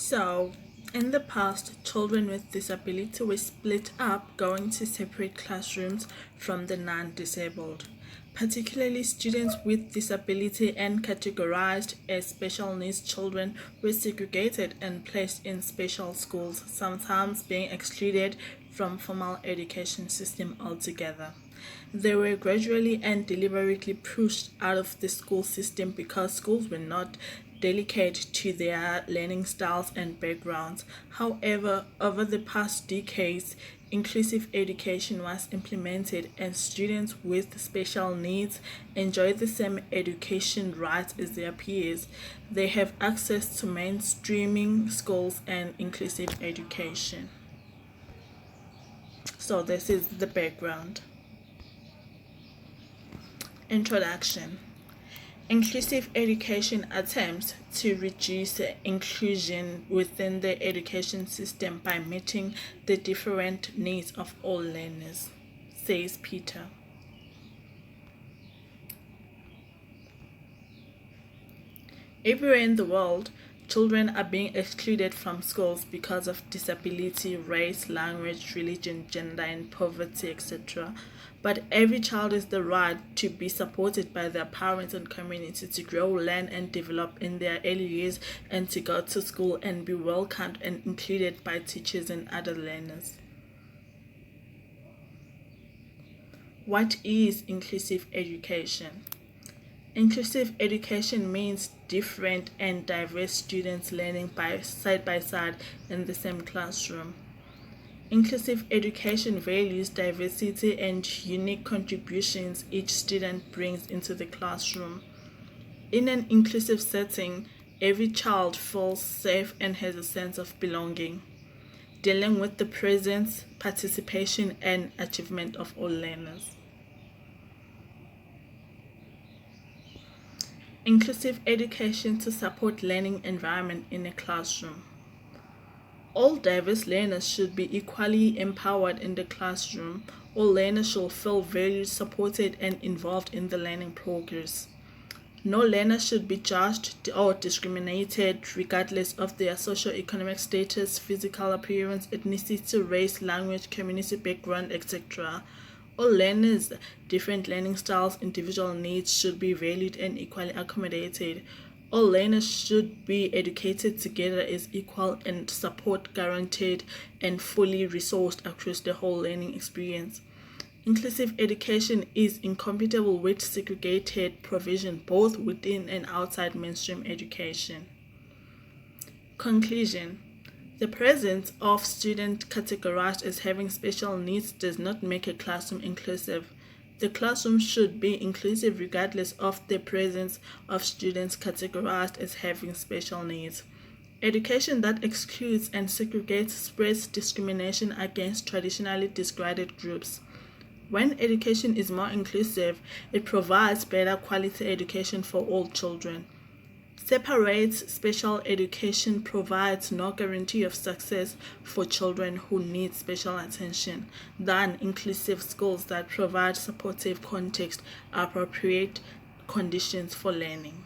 So, in the past, children with disability were split up going to separate classrooms from the non-disabled. Particularly students with disability and categorized as special needs children were segregated and placed in special schools, sometimes being excluded from formal education system altogether. They were gradually and deliberately pushed out of the school system because schools were not delicate to their learning styles and backgrounds. However, over the past decades, inclusive education was implemented and students with special needs enjoy the same education rights as their peers. They have access to mainstreaming schools and inclusive education. So this is the background. Introduction. Inclusive education attempts to reduce inclusion within the education system by meeting the different needs of all learners, says Peter. Everywhere in the world, children are being excluded from schools because of disability, race, language, religion, gender, and poverty, etc. But every child has the right to be supported by their parents and community to grow, learn, and develop in their early years and to go to school and be welcomed and included by teachers and other learners. What is inclusive education? Inclusive education means different and diverse students learning by side in the same classroom. Inclusive education values diversity and unique contributions each student brings into the classroom. In an inclusive setting, every child feels safe and has a sense of belonging, dealing with the presence, participation, and achievement of all learners. Inclusive education to support learning environment in a classroom. All diverse learners should be equally empowered in the classroom. All learners should feel valued, supported, and involved in the learning progress. No learner should be judged or discriminated regardless of their socio-economic status, physical appearance, ethnicity, race, language, community background, etc. All learners, different learning styles, individual needs should be valued and equally accommodated. All learners should be educated together as equal and support guaranteed and fully resourced across the whole learning experience. Inclusive education is incompatible with segregated provision both within and outside mainstream education. Conclusion. The presence of students categorized as having special needs does not make a classroom inclusive. The classroom should be inclusive regardless of the presence of students categorized as having special needs. Education that excludes and segregates spreads discrimination against traditionally discarded groups. When education is more inclusive, it provides better quality education for all children. Separates special education provides no guarantee of success for children who need special attention than inclusive schools that provide supportive context, appropriate conditions for learning.